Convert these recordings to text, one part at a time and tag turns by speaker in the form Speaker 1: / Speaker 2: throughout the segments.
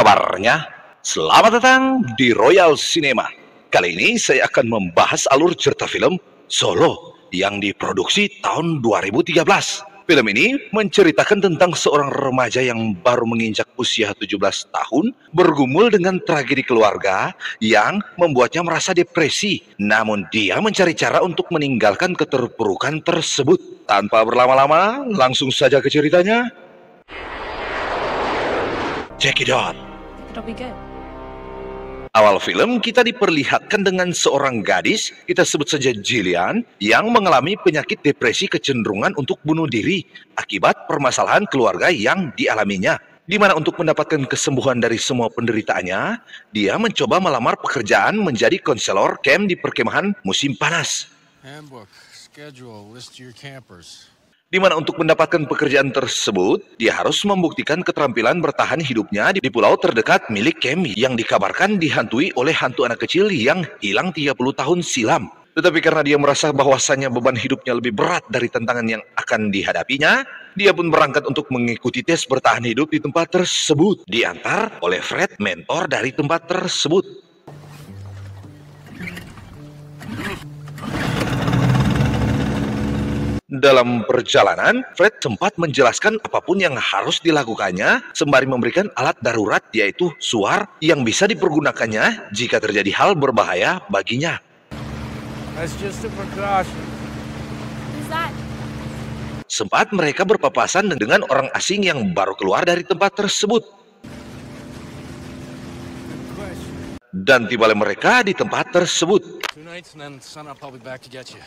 Speaker 1: kabarnya? Selamat datang di Royal Cinema. Kali ini saya akan membahas alur cerita film Solo yang diproduksi tahun 2013. Film ini menceritakan tentang seorang remaja yang baru menginjak usia 17 tahun bergumul dengan tragedi keluarga yang membuatnya merasa depresi. Namun dia mencari cara untuk meninggalkan keterpurukan tersebut. Tanpa berlama-lama, langsung saja ke ceritanya. Check it out.
Speaker 2: It'll be good.
Speaker 1: Awal film kita diperlihatkan dengan seorang gadis, kita sebut saja Jillian, yang mengalami penyakit depresi kecenderungan untuk bunuh diri akibat permasalahan keluarga yang dialaminya. Di mana untuk mendapatkan kesembuhan dari semua penderitaannya, dia mencoba melamar pekerjaan menjadi konselor camp di perkemahan musim panas.
Speaker 3: Handbook, schedule, list your campers.
Speaker 1: Di mana untuk mendapatkan pekerjaan tersebut, dia harus membuktikan keterampilan bertahan hidupnya di pulau terdekat milik camp yang dikabarkan dihantui oleh hantu anak kecil yang hilang 30 tahun silam. Tetapi karena dia merasa bahwasannya beban hidupnya lebih berat dari tantangan yang akan dihadapinya, dia pun berangkat untuk mengikuti tes bertahan hidup di tempat tersebut. Diantar oleh Fred, mentor dari tempat tersebut. Dalam perjalanan, Fred sempat menjelaskan apapun yang harus dilakukannya sembari memberikan alat darurat yaitu suar yang bisa dipergunakannya jika terjadi hal berbahaya baginya.
Speaker 3: That's just a precaution.
Speaker 2: Who's that?
Speaker 1: Sempat mereka berpapasan dengan orang asing yang baru keluar dari tempat tersebut. Dan tibalah mereka di tempat tersebut.
Speaker 3: 2 nights and then sun up, I'll be back to get you.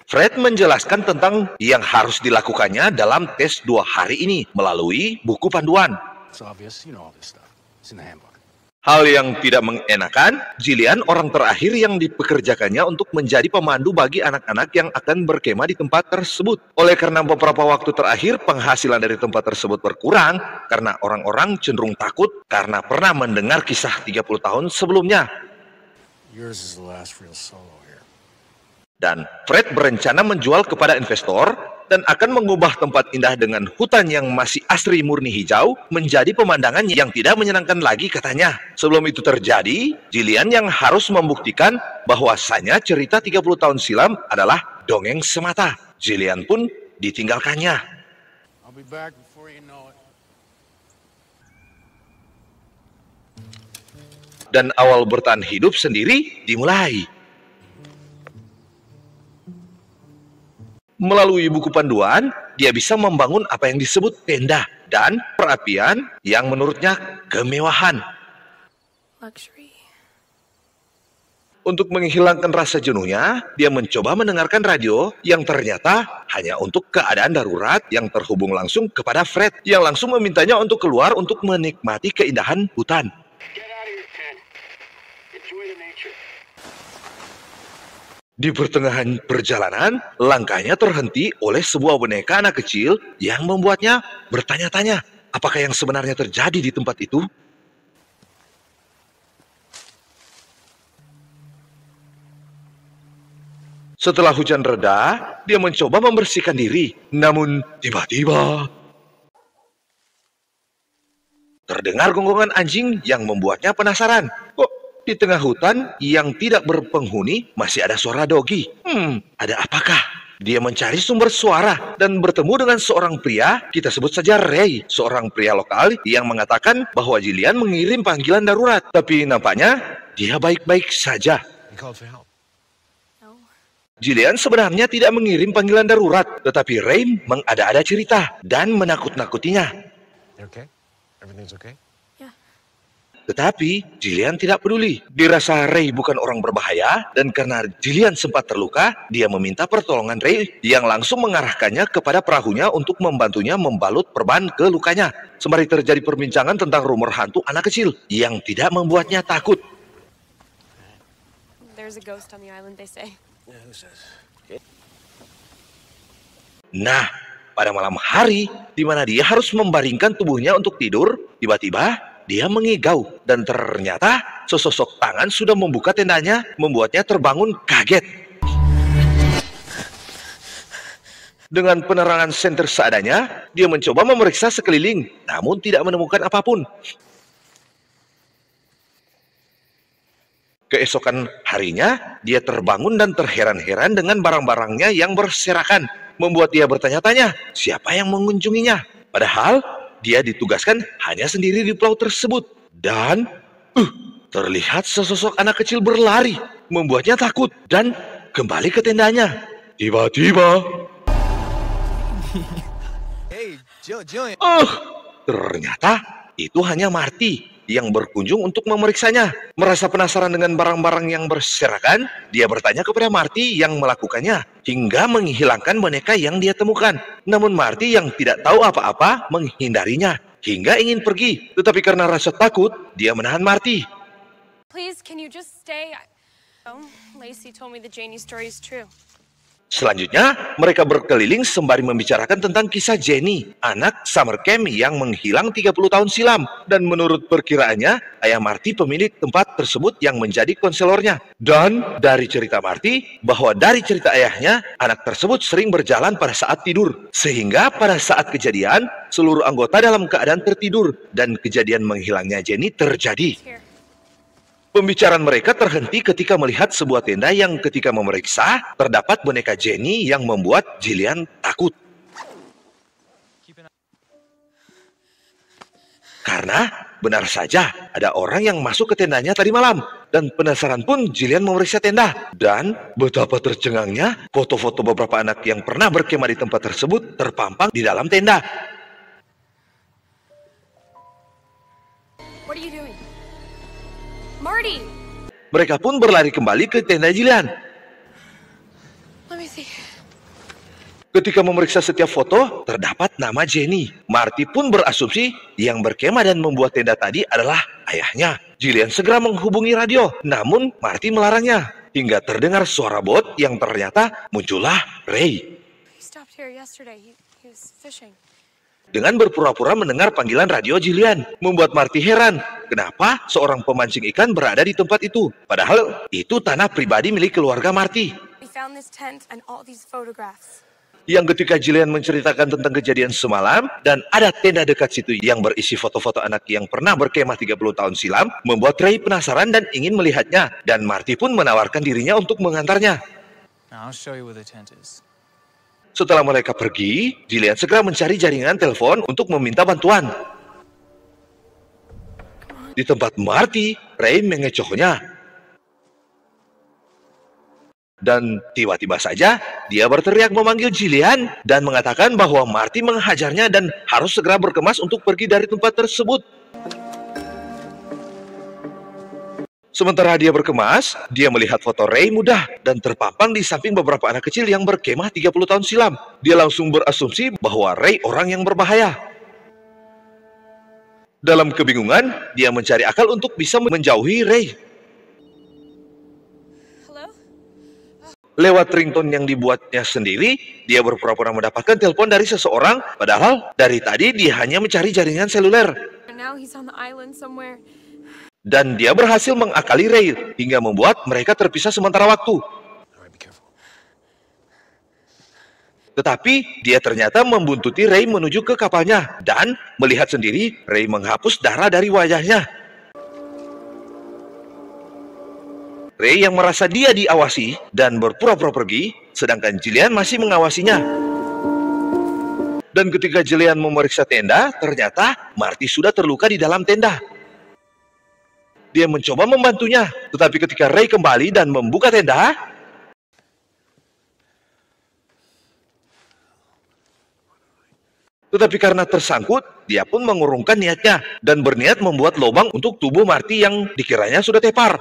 Speaker 1: Fred menjelaskan tentang yang harus dilakukannya dalam tes 2 hari ini melalui buku panduan.
Speaker 3: It's obvious, you know all this stuff. It's in the handbook.
Speaker 1: Hal yang tidak mengenakan, Jillian orang terakhir yang dipekerjakannya untuk menjadi pemandu bagi anak-anak yang akan berkemah di tempat tersebut. Oleh karena beberapa waktu terakhir penghasilan dari tempat tersebut berkurang karena orang-orang cenderung takut karena pernah mendengar kisah 30 tahun sebelumnya.
Speaker 3: Yours is the last real solo here.
Speaker 1: Dan Fred berencana menjual kepada investor dan akan mengubah tempat indah dengan hutan yang masih asri murni hijau menjadi pemandangan yang tidak menyenangkan lagi katanya. Sebelum itu terjadi, Jillian yang harus membuktikan bahwasanya cerita 30 tahun silam adalah dongeng semata. Jillian pun ditinggalkannya.
Speaker 3: I'll be back before you know it.
Speaker 1: Dan awal bertahan hidup sendiri dimulai. Melalui buku panduan, dia bisa membangun apa yang disebut tenda dan perapian yang menurutnya kemewahan.
Speaker 2: Luxury.
Speaker 1: Untuk menghilangkan rasa jenuhnya, dia mencoba mendengarkan radio yang ternyata hanya untuk keadaan darurat yang terhubung langsung kepada Fred yang langsung memintanya untuk keluar untuk menikmati keindahan hutan.
Speaker 4: Get out of your tent. Enjoy the nature.
Speaker 1: Di pertengahan perjalanan, langkahnya terhenti oleh sebuah boneka anak kecil yang membuatnya bertanya-tanya, apakah yang sebenarnya terjadi di tempat itu? Setelah hujan reda, dia mencoba membersihkan diri, namun tiba-tiba terdengar gonggongan anjing yang membuatnya penasaran. Kok di tengah hutan yang tidak berpenghuni masih ada suara dogi. Ada apakah? Dia mencari sumber suara dan bertemu dengan seorang pria, kita sebut saja Ray, seorang pria lokal yang mengatakan bahwa Jillian mengirim panggilan darurat. Tapi nampaknya dia baik-baik saja.
Speaker 3: You called for help.
Speaker 2: No.
Speaker 1: Jillian sebenarnya tidak mengirim panggilan darurat, tetapi Ray mengada-ada cerita dan menakut-nakutinya.
Speaker 3: You okay? Everything's okay?
Speaker 2: Yeah.
Speaker 1: Tetapi Jillian tidak peduli. Dirasa Ray bukan orang berbahaya dan karena Jillian sempat terluka, dia meminta pertolongan Ray yang langsung mengarahkannya kepada perahunya untuk membantunya membalut perban ke lukanya. Sembari terjadi perbincangan tentang rumor hantu anak kecil yang tidak membuatnya takut.
Speaker 2: There's a ghost on the island, they say.
Speaker 3: Yeah, who says?
Speaker 1: Nah, pada malam hari di mana dia harus membaringkan tubuhnya untuk tidur, tiba-tiba dia mengigau dan ternyata sesosok tangan sudah membuka tendanya, membuatnya terbangun kaget. Dengan penerangan senter seadanya, dia mencoba memeriksa sekeliling, namun tidak menemukan apapun. Keesokan harinya, dia terbangun dan terheran-heran dengan barang-barangnya yang berserakan, membuat dia bertanya-tanya siapa yang mengunjunginya. Padahal dia ditugaskan hanya sendiri di pulau tersebut. Dan terlihat sesosok anak kecil berlari, membuatnya takut dan kembali ke tendanya. Tiba-tiba,
Speaker 5: Hey, Jillian.
Speaker 1: ternyata itu hanya Marty yang berkunjung untuk memeriksanya. Merasa penasaran dengan barang-barang yang berserakan, dia bertanya kepada Marty yang melakukannya, hingga menghilangkan boneka yang dia temukan. Namun Marty yang tidak tahu apa-apa menghindarinya, hingga ingin pergi. Tetapi karena rasa takut, dia menahan Marty.
Speaker 2: Please, can you just stay? Oh, Lacey told me the Janie story is true.
Speaker 1: Selanjutnya, mereka berkeliling sembari membicarakan tentang kisah Jenny, anak summer camp yang menghilang 30 tahun silam. Dan menurut perkiraannya, ayah Marty pemilik tempat tersebut yang menjadi konselornya. Dan dari cerita Marty, bahwa dari cerita ayahnya, anak tersebut sering berjalan pada saat tidur. Sehingga pada saat kejadian, seluruh anggota dalam keadaan tertidur. Dan kejadian menghilangnya Jenny terjadi.
Speaker 2: Here.
Speaker 1: Pembicaraan mereka terhenti ketika melihat sebuah tenda yang ketika memeriksa, terdapat boneka Jenny yang membuat Jillian takut. Karena benar saja ada orang yang masuk ke tendanya tadi malam. Dan penasaran pun Jillian memeriksa tenda. Dan betapa tercengangnya, foto-foto beberapa anak yang pernah berkemah di tempat tersebut terpampang di dalam tenda.
Speaker 2: What are you doing? Marty!
Speaker 1: Mereka pun berlari kembali ke tenda Jillian.
Speaker 2: Let me see.
Speaker 1: Ketika memeriksa setiap foto, terdapat nama Jenny. Marty pun berasumsi yang berkemah dan membuat tenda tadi adalah ayahnya. Jillian segera menghubungi radio, namun Marty melarangnya. Hingga terdengar suara bot yang ternyata muncullah Ray.
Speaker 2: He stopped here yesterday. He was fishing.
Speaker 1: Dengan berpura-pura mendengar panggilan radio Jillian, membuat Marty heran. Kenapa seorang pemancing ikan berada di tempat itu? Padahal itu tanah pribadi milik keluarga Marty.
Speaker 2: We found this tent and all these photographs.
Speaker 1: Yang ketika Jillian menceritakan tentang kejadian semalam dan ada tenda dekat situ yang berisi foto-foto anak yang pernah berkemah 30 tahun silam, membuat Ray penasaran dan ingin melihatnya. Dan Marty pun menawarkan dirinya untuk mengantarnya.
Speaker 5: Now I'll show you where the tent is.
Speaker 1: Setelah mereka pergi, Jillian segera mencari jaringan telepon untuk meminta bantuan. Di tempat Marty, Ray mengecohnya. Dan tiba-tiba saja, dia berteriak memanggil Jillian dan mengatakan bahwa Marty menghajarnya dan harus segera berkemas untuk pergi dari tempat tersebut. Sementara dia berkemas, dia melihat foto Ray muda dan terpampang di samping beberapa anak kecil yang berkemah 30 tahun silam. Dia langsung berasumsi bahwa Ray orang yang berbahaya. Dalam kebingungan, dia mencari akal untuk bisa menjauhi Ray.
Speaker 2: Hello?
Speaker 1: Lewat ringtone yang dibuatnya sendiri, dia berpura-pura mendapatkan telepon dari seseorang, padahal dari tadi dia hanya mencari jaringan seluler.
Speaker 2: And now he's on the island somewhere.
Speaker 1: Dan dia berhasil mengakali Ray hingga membuat mereka terpisah sementara waktu.
Speaker 3: All right, be careful.
Speaker 1: Tetapi dia ternyata membuntuti Ray menuju ke kapalnya dan melihat sendiri Ray menghapus darah dari wajahnya. Ray yang merasa dia diawasi dan berpura-pura pergi, sedangkan Jillian masih mengawasinya. Dan ketika Jillian memeriksa tenda, ternyata Marty sudah terluka di dalam tenda. Dia mencoba membantunya, tetapi ketika Ray kembali dan membuka tenda, tetapi karena tersangkut, dia pun mengurungkan niatnya dan berniat membuat lubang untuk tubuh Marty yang dikiranya sudah tepar.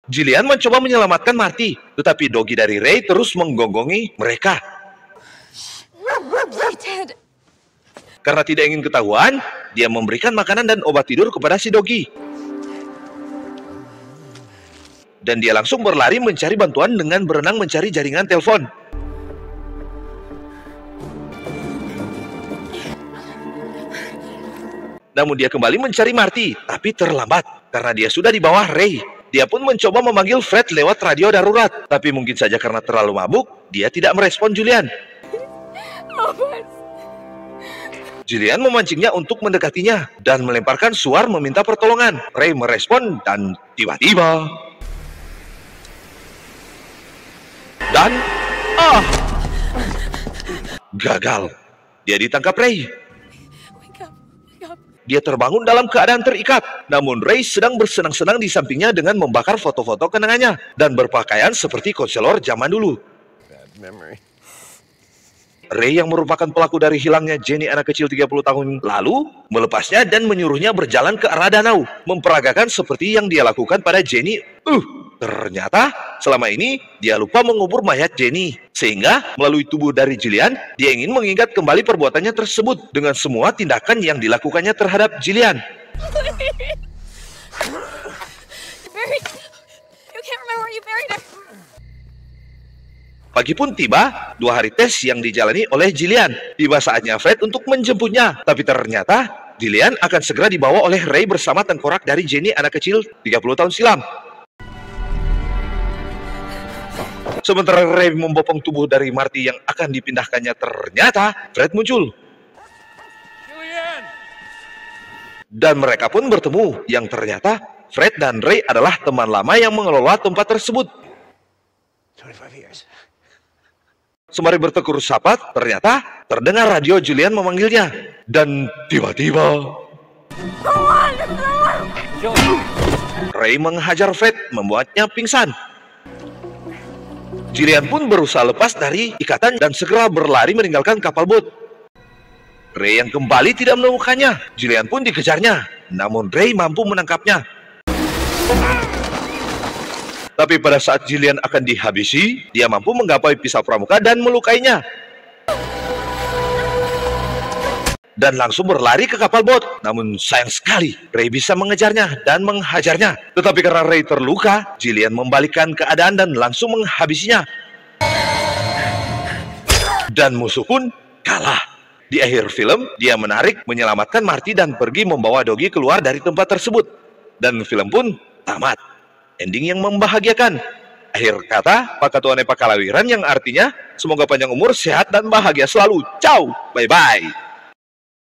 Speaker 1: Jillian mencoba menyelamatkan Marty, tetapi Doggy dari Ray terus menggonggongi mereka.
Speaker 2: He did.
Speaker 1: Karena tidak ingin ketahuan, dia memberikan makanan dan obat tidur kepada si Doggy. Dan dia langsung berlari mencari bantuan dengan berenang mencari jaringan telepon. Namun dia kembali mencari Marty, tapi terlambat karena dia sudah di bawah Ray. Dia pun mencoba memanggil Fred lewat radio darurat, tapi mungkin saja karena terlalu mabuk, dia tidak merespon Julian.
Speaker 2: Oh, but
Speaker 1: Jillian memancingnya untuk mendekatinya dan melemparkan suar meminta pertolongan. Ray merespon dan tiba-tiba gagal. Dia ditangkap Ray.
Speaker 2: Wake up, wake up.
Speaker 1: Dia terbangun dalam keadaan terikat. Namun Ray sedang bersenang-senang di sampingnya dengan membakar foto-foto kenangannya dan berpakaian seperti konselor zaman dulu.
Speaker 3: Bad memory.
Speaker 1: Ray yang merupakan pelaku dari hilangnya Jenny anak kecil 30 tahun lalu melepasnya dan menyuruhnya berjalan ke arah danau, memperagakan seperti yang dia lakukan pada Jenny. Ternyata selama ini dia lupa mengubur mayat Jenny, sehingga melalui tubuh dari Jillian dia ingin mengingat kembali perbuatannya tersebut dengan semua tindakan yang dilakukannya terhadap Jillian.
Speaker 2: Buried. You can't remember where you buried her.
Speaker 1: Pagi pun tiba, 2 hari tes yang dijalani oleh Jillian. Tiba saatnya Fred untuk menjemputnya, tapi ternyata Jillian akan segera dibawa oleh Ray bersama tengkorak dari Jenny anak kecil 30 tahun silam. Sementara Ray membopong tubuh dari Marty yang akan dipindahkannya, ternyata Fred muncul.
Speaker 3: Julian!
Speaker 1: Dan mereka pun bertemu, yang ternyata Fred dan Ray adalah teman lama yang mengelola tempat tersebut.
Speaker 4: 25 years.
Speaker 1: Sembari bertekur sapa, ternyata terdengar radio Julian memanggilnya. Dan tiba-tiba Ray menghajar Fred, membuatnya pingsan. Jillian pun berusaha lepas dari ikatan dan segera berlari meninggalkan kapal bot. Ray yang kembali tidak menemukannya. Jillian pun dikejarnya, namun Ray mampu menangkapnya. Tapi pada saat Jillian akan dihabisi, dia mampu menggapai pisau pramuka dan melukainya. Dan langsung berlari ke kapal bot. Namun sayang sekali, Ray bisa mengejarnya dan menghajarnya. Tetapi karena Ray terluka, Jillian membalikkan keadaan dan langsung menghabisinya. Dan musuh pun kalah. Di akhir film, dia menarik, menyelamatkan Marty dan pergi membawa Doggy keluar dari tempat tersebut. Dan film pun tamat. Ending yang membahagiakan. Akhir kata, Pakatuane Pakalawiran yang artinya semoga panjang umur, sehat dan bahagia selalu. Ciao, bye-bye.